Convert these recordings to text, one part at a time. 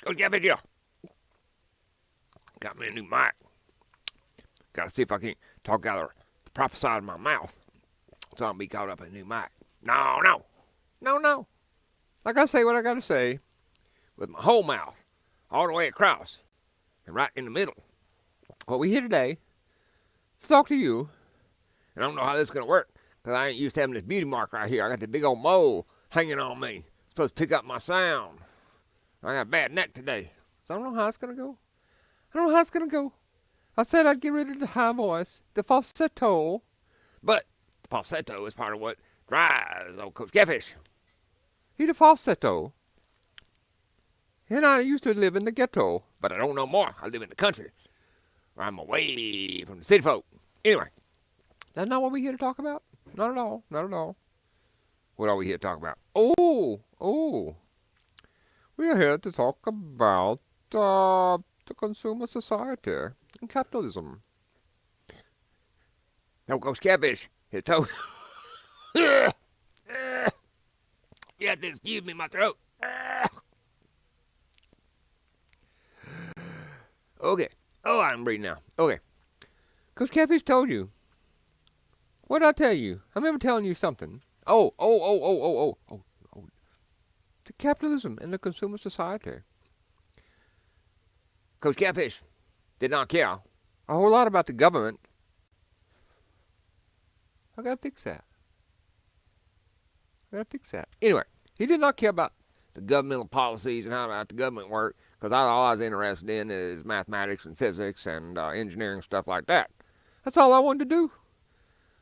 Coach Catfish here. Got me a new mic. Gotta see if I can talk out of the proper side of my mouth so I don't be caught up in a new mic. No. Like I say what I gotta say with my whole mouth all the way across and right in the middle. What we here today to talk to you, and I don't know how this is gonna work because I ain't used to having this beauty mark right here. I got this big old mole hanging on me. It's supposed to pick up my sound. I got a bad neck today, so I don't know how it's gonna go. I said I'd get rid of the high voice, the falsetto, but the falsetto is part of what drives old Coach Catfish. He's a falsetto. And I used to live in the ghetto, but I don't know more. I live in the country, where I'm away from the city folk. Anyway, that's not what we're here to talk about. Not at all. What are we here to talk about? We are here to talk about the consumer society and capitalism. No, Coach Catfish, his toe. You have to excuse me, my throat. Okay. Oh, I'm breathing now. Okay. Coach Catfish told you. What did I tell you? I remember telling you something. Oh. The capitalism and the consumer society. Coach Catfish did not care a whole lot about the government. I gotta fix that. Anyway, he did not care about the governmental policies and how the government worked, because all I was interested in is mathematics and physics and engineering, stuff like that. That's all I wanted to do.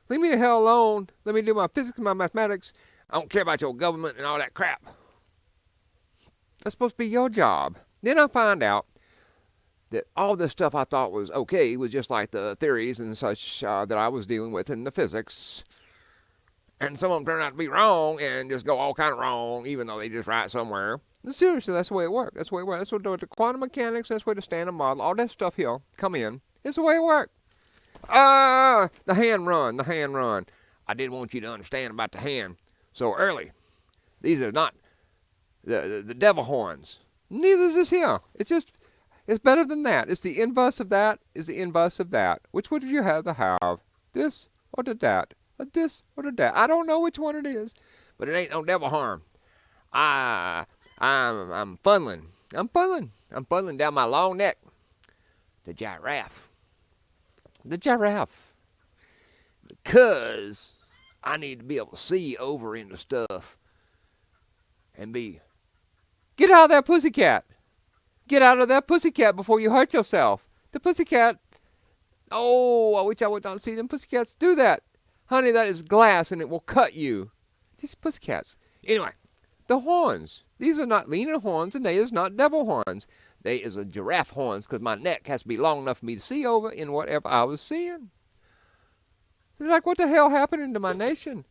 Leave me the hell alone. Let me do my physics and my mathematics. I don't care about your government and all that crap. That's supposed to be your job. Then I find out that all this stuff I thought was okay was just like the theories and such that I was dealing with in the physics. And some of them turn out to be wrong and just go all kind of wrong, even though they just write somewhere. And seriously, that's the way it works. That's what the quantum mechanics, that's where the standard model, all that stuff here come in. It's the way it works. The hand run. I did want you to understand about the hand so early. These are not the devil horns. Neither is this here. It's better than that. It's the inverse of that is the inverse of that. Which would you have to have? This or that? This or that? I don't know which one it is, but it ain't no devil horn. I'm funneling. I'm funneling down my long neck. The giraffe. Because I need to be able to see over into stuff and get out of that pussycat. Get out of that pussycat before you hurt yourself. The pussycat. Oh, I wish I would not see them pussycats do that. Honey, that is glass and it will cut you. These pussycats. Anyway, the horns. These are not leaning horns and they is not devil horns. They is a giraffe horns because my neck has to be long enough for me to see over in whatever I was seeing. It's like, what the hell happened to my nation?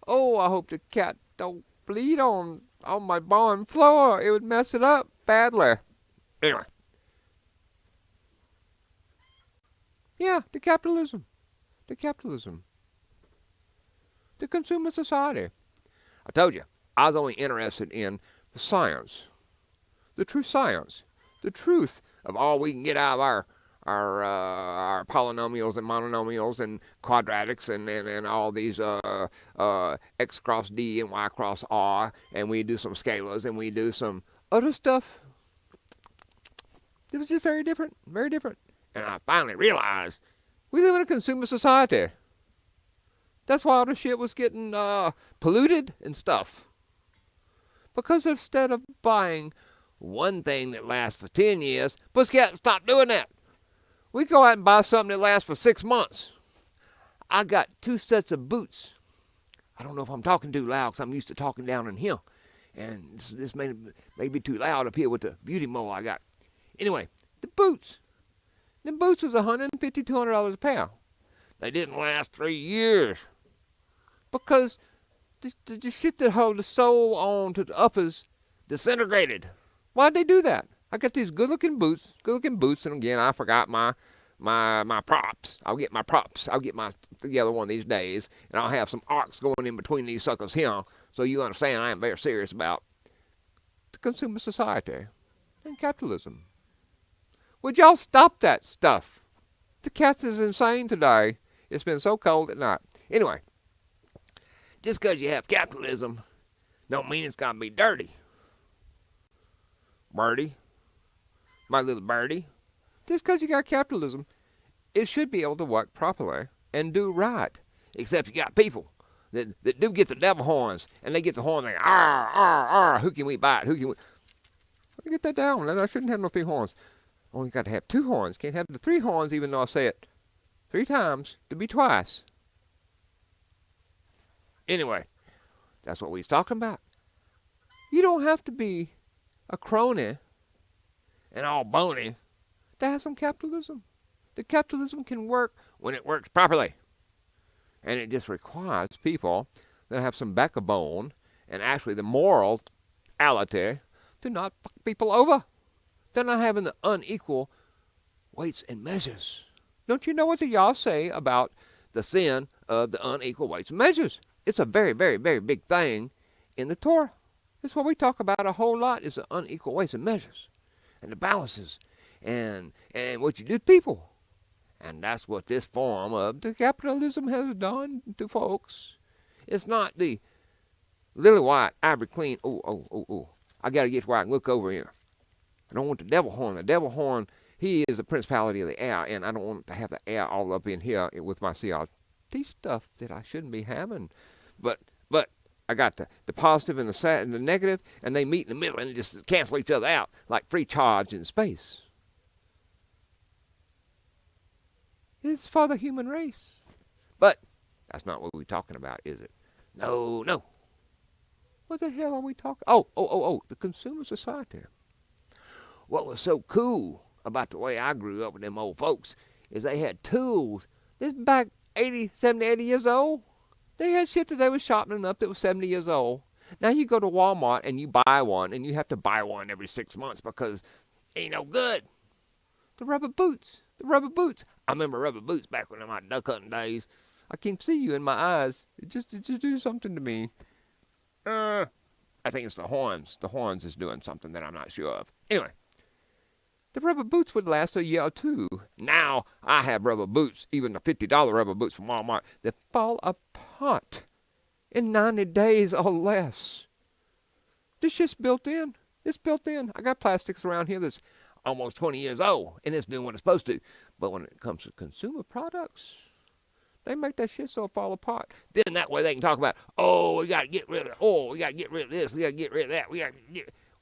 Oh, I hope the cat don't bleed on my barn floor. It would mess it up badly. Anyway. Yeah, the capitalism. The consumer society. I told you, I was only interested in the science. The true science. The truth of all we can get out of our polynomials and monomials and quadratics and all these x cross d and y cross r, and we do some scalars and we do some other stuff. It was just very different. And I finally realized we live in a consumer society. That's why all the shit was getting polluted and stuff. Because instead of buying one thing that lasts for 10 years, Pussycat, stop doing that. We go out and buy something that lasts for 6 months. I got 2 sets of boots. I don't know if I'm talking too loud because I'm used to talking down in here. And this may be too loud up here with the beauty mole I got. Anyway, the boots. Them boots was $150, $200 a pair. They didn't last 3 years. Because the shit that hold the sole on to the uppers disintegrated. Why'd they do that? I got these good-looking boots, and again, I forgot my props. I'll get my props. I'll get my together one of these days, and I'll have some arcs going in between these suckers here, so you understand I am very serious about the consumer society. than capitalism. Would y'all stop that stuff? The cats is insane today. It's been so cold at night. Anyway, just because you have capitalism don't mean it's got to be dirty. Birdie, my little birdie, just because you got capitalism, it should be able to work properly and do right. Except you got people that do get the devil horns, and they get the horn, and they arr, arr, arr, who can we bite? Who can we? Let me get that down. I shouldn't have no 3 horns. Only got to have 2 horns. Can't have the 3 horns, even though I say it 3 times to be twice. Anyway, that's what we was talking about. You don't have to be a crony and all bony to have some capitalism. The capitalism can work when it works properly. And it just requires people that have some backbone and actually the morality to not fuck people over. They're not having the unequal weights and measures. Don't you know what the y'all say about the sin of the unequal weights and measures? It's a very, very, very big thing in the Torah. That's what we talk about a whole lot is the unequal weights and measures and the balances and what you do to people. And that's what this form of the capitalism has done to folks. It's not the lily white, ivory clean, I got to get where I can look over here. I don't want the devil horn. The devil horn, he is the principality of the air, and I don't want to have the air all up in here with my CRT stuff that I shouldn't be having. But I got the positive and the negative, and they meet in the middle and just cancel each other out like free charge in space. It's for the human race. But that's not what we're talking about, is it? No. What the hell are we talking? The consumer society. What was so cool about the way I grew up with them old folks is they had tools. This back 70, 80 years old. They had shit that they was sharpening up that was 70 years old. Now you go to Walmart and you buy one, and you have to buy one every 6 months because it ain't no good. The rubber boots. I remember rubber boots back when in my duck hunting days. I can see you in my eyes. It just do something to me. I think it's the horns. The horns is doing something that I'm not sure of. Anyway, the rubber boots would last a year or 2. Now I have rubber boots, even the $50 rubber boots from Walmart, that fall apart in 90 days or less. This shit's built in. It's built in. I got plastics around here that's almost 20 years old, and it's doing what it's supposed to. But when it comes to consumer products, they make that shit so it fall apart. Then that way they can talk about, we got to get rid of we got to get rid of this, we got to get rid of that,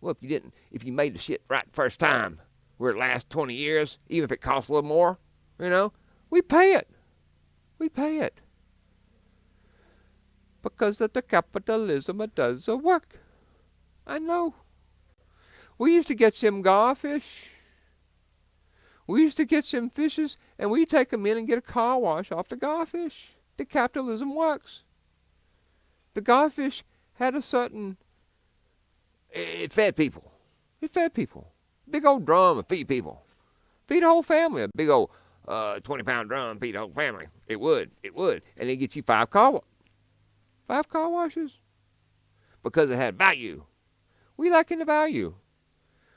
Well, if you made the shit right the first time, where it lasts 20 years, even if it costs a little more, we pay it. Because of the capitalism, it does the work. I know. We used to get some garfish. We used to get some fishes, and we take them in and get a car wash off the garfish. The capitalism works. The garfish had a certain... It fed people. Big old drum would feed people. Feed a whole family. A big old 20-pound drum feed a whole family. It would. And it get you 5 car washes. Because it had value. We lacking the value.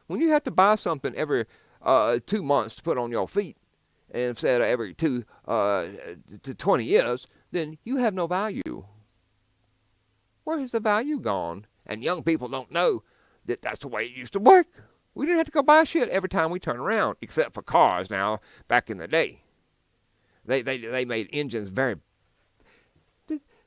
When you have to buy something every 2 months to put on your feet, instead of every 2 to 20 years, then you have no value. Where has the value gone? And young people don't know that that's the way it used to work. We didn't have to go buy shit every time we turn around, except for cars now, back in the day. They made engines very...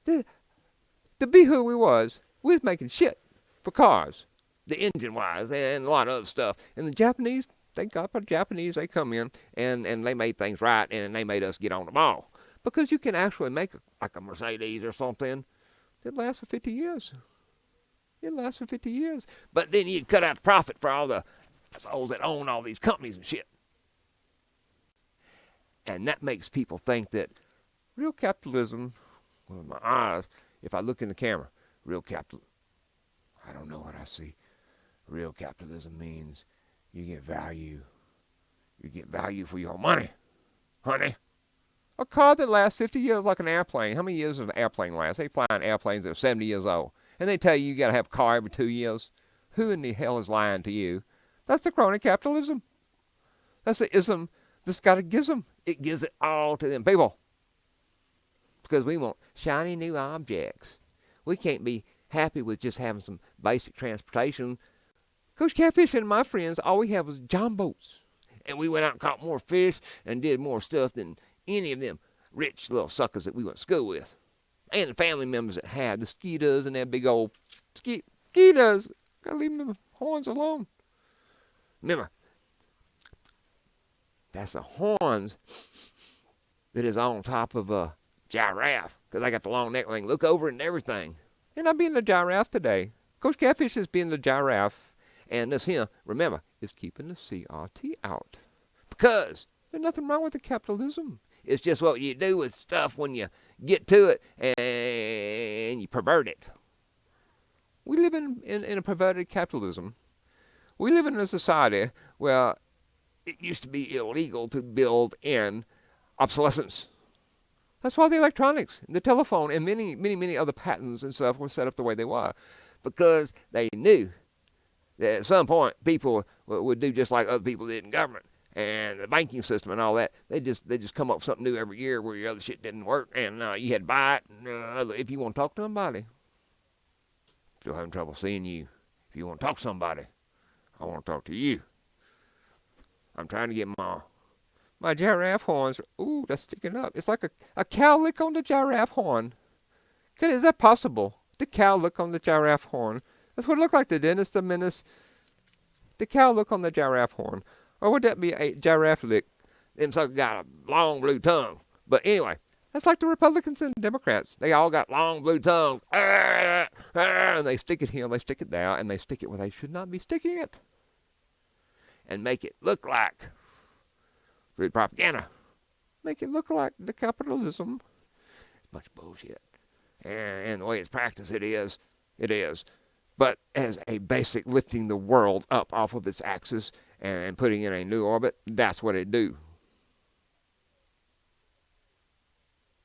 To be who we was making shit for cars. The engine-wise and a lot of other stuff. And the Japanese, thank God for the Japanese, they come in and they made things right, and they made us get on the ball. Because you can actually make like a Mercedes or something that lasts for 50 years. It lasts for 50 years. But then you'd cut out the profit for all the assholes that own all these companies and shit. And that makes people think that real capitalism, with my eyes, if I look in the camera, real capitalism, I don't know what I see. Real capitalism means you get value. You get value for your money, honey. A car that lasts 50 years like an airplane. How many years does an airplane last? They fly in airplanes that are 70 years old. And they tell you got to have a car every 2 years. Who in the hell is lying to you? That's the crony capitalism. That's the ism that's got a gizm. It gives it all to them people. Because we want shiny new objects. We can't be happy with just having some basic transportation. Kosher Catfish and my friends, all we had was john boats. And we went out and caught more fish and did more stuff than any of them rich little suckers that we went to school with. And the family members that had the skeeters and their big old skeeters. Gotta leave them horns alone. Remember, that's the horns that is on top of a giraffe. Because I got the long neck where I can look over it and everything. And I'm being the giraffe today. Kosher Catfish is being the giraffe. And this here, remember, is keeping the CRT out. Because there's nothing wrong with the capitalism. It's just what you do with stuff when you get to it and you pervert it. We live in a perverted capitalism. We live in a society where it used to be illegal to build in obsolescence. That's why the electronics, the telephone, and many other patents and stuff were set up the way they were. Because they knew that at some point people would do just like other people did in government. And the banking system and all that, they just come up with something new every year where your other shit didn't work, and you had to buy it. And, if you want to talk to somebody, still having trouble seeing you. If you want to talk to somebody, I want to talk to you. I'm trying to get my giraffe horns. Ooh, that's sticking up. It's like a cow lick on the giraffe horn. Is that possible? The cow lick on the giraffe horn. That's what it looked like, the Dennis the Menace. The cow lick on the giraffe horn. Or would that be a giraffe lick? Them suckers got a long blue tongue. But anyway, that's like the Republicans and the Democrats. They all got long blue tongues. And they stick it here, and they stick it there, and they stick it where they should not be sticking it. And make it look like through propaganda. Make it look like the capitalism. It's a bunch of bullshit. And the way it's practiced, it is. But as a basic lifting the world up off of its axis and putting in a new orbit, that's what it do.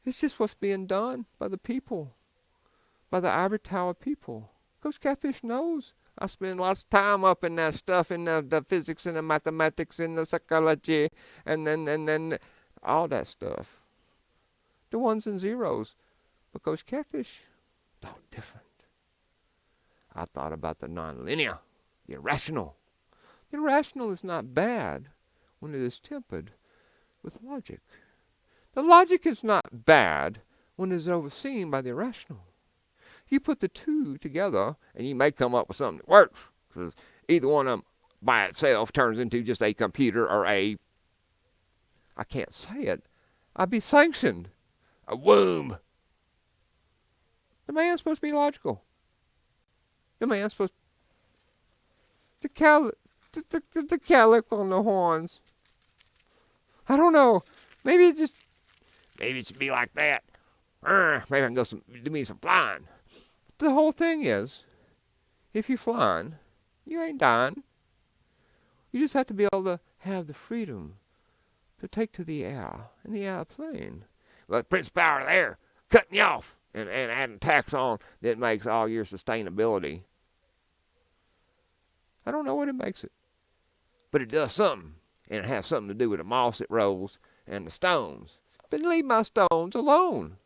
It's just what's being done by the people, by the Ivory Tower people. Kosher Catfish knows. I spend lots of time up in that stuff, in the physics and the mathematics and the psychology and then all that stuff. The ones and zeros. But Kosher Catfish, thought different. I thought about the non-linear, the irrational. The irrational is not bad when it is tempered with logic. The logic is not bad when it is overseen by the irrational. You put the two together, and you may come up with something that works. Because either one of them by itself turns into just a computer or I can't say it. I'd be sanctioned. A womb. The man's supposed to be logical. The man's supposed to calic on the horns. I don't know. Maybe it should be like that. Maybe I can do me some flying. The whole thing is, if you're flying, you ain't dying. You just have to be able to have the freedom to take to the air in the airplane. But Prince Power there, cutting you off and adding tax on that makes all your sustainability. I don't know what it makes it, but it does something, and it has something to do with the moss it rolls and the stones. But leave my stones alone.